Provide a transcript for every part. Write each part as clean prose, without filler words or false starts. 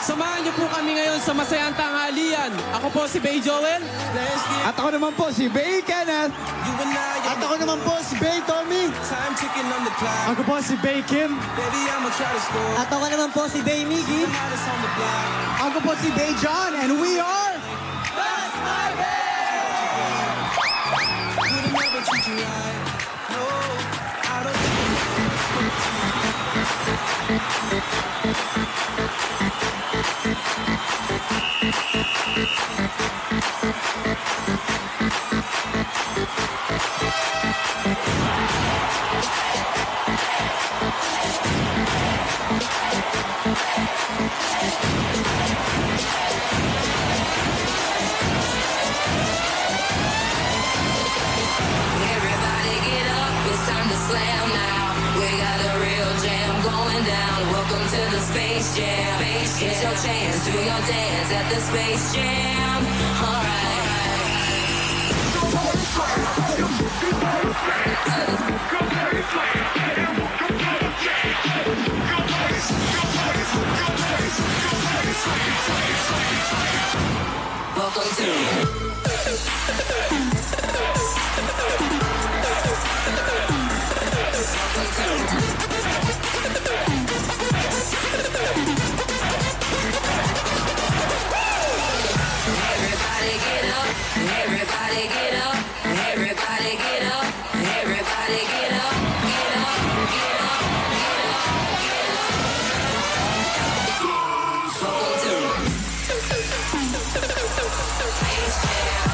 Samahan niyo po kami ngayon sa masayang tanghalian. Ako po si Bay Joel. At ako naman po si Bay Kenneth. At ako naman po si Bay Tommy. Ako po si Bay Kim. At ako naman po si Bay Miggy. Ako po si Bay John. And we are... Everybody get up, it's time to slam now. We got a real jam going down. Welcome to the Space Jam. It's your chance, do your dance at the Space Jam. Alright. Welcome to Everybody get up, everybody get up, everybody get up, everybody get up, get up, get up, get up, get up. Welcome to Space Jam.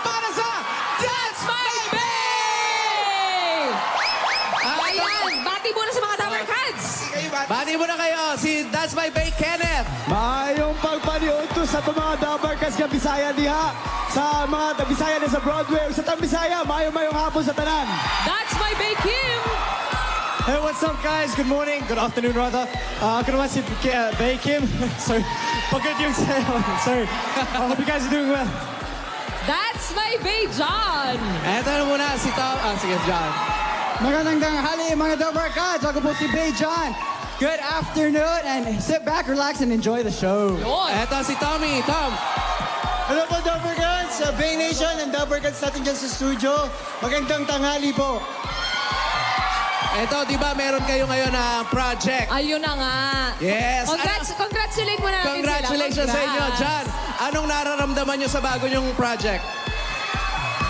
That's my Bay! Ayan, bati muna sa mga Tower Cats. Bati mo na kayo, si That's My Bay Kenneth. Maayong pagpaniod to sa mga Dabarkas nga Bisaya diha. Sa mga Bisaya na sa Broadway. Sa Bisaya, maayong hapon sa tanan. That's my Bay Kim. Hey, what's up, guys? Good morning. Good afternoon, rather. Ako naman si Bay Kim. Sorry. Pagod yung sayo. Sorry. I hope you guys are doing well. That's my Bay John. Eto na muna si Tom. Sige, John. Magandang tanghali, mga Dabarkas. Ako po si Bay John. Good afternoon, and sit back, relax, and enjoy the show. Yun. Eto si Tommy. Tom. Hello po, Dabarkans, sa Bay Nation and Dabarkans natin dyan sa studio. Magandang tanghali po. Eto, di ba meron kayo ngayon na project? Ayun na nga. Yes. Congratulate mo na natin Congratulations sila. sa inyo, Congrats. John. Anong nararamdaman nyo sa bago nyong project?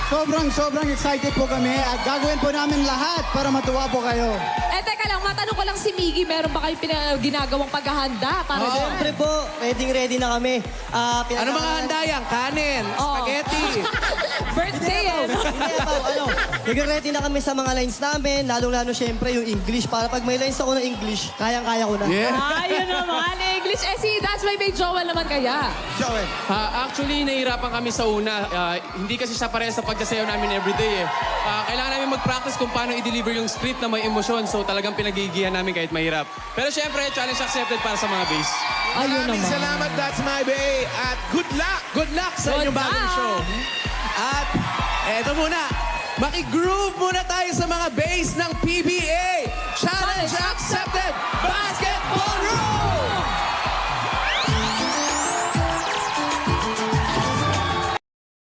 Sobrang excited po kami at gagawin po namin lahat para matuwa po kayo. Eh, teka lang, matanong ko lang si Miggy, meron ba kayo ginagawang paghahanda para doon? Siyempre po, ready na kami. Ano mga handa yan? Kanin, Oh. spaghetti. Birthday eh. no? Hindi po, nag-ready na kami sa mga lines namin, lalong-lalo siyempre yung English. Para pag may lines ako ng English, kayang-kaya ko na. Yeah. Ayun naman, English. Eh, si That's My Bay Joel naman kaya. Actually, nahihirapan kami sa una. Hindi kasi siya parehas sa pagsasayaw namin everyday eh. Kailangan namin mag-practice kung paano i-deliver yung script na may emosyon. So talagang pinagigihan namin kahit mahirap. Pero syempre, challenge accepted para sa mga bass. Ayun naman. Salamat, That's My Bay. At good luck! Good luck sa Good inyong bagong luck! show. At eto muna, makigroove muna tayo sa mga bass ng PBA. Challenge accepted! Basket!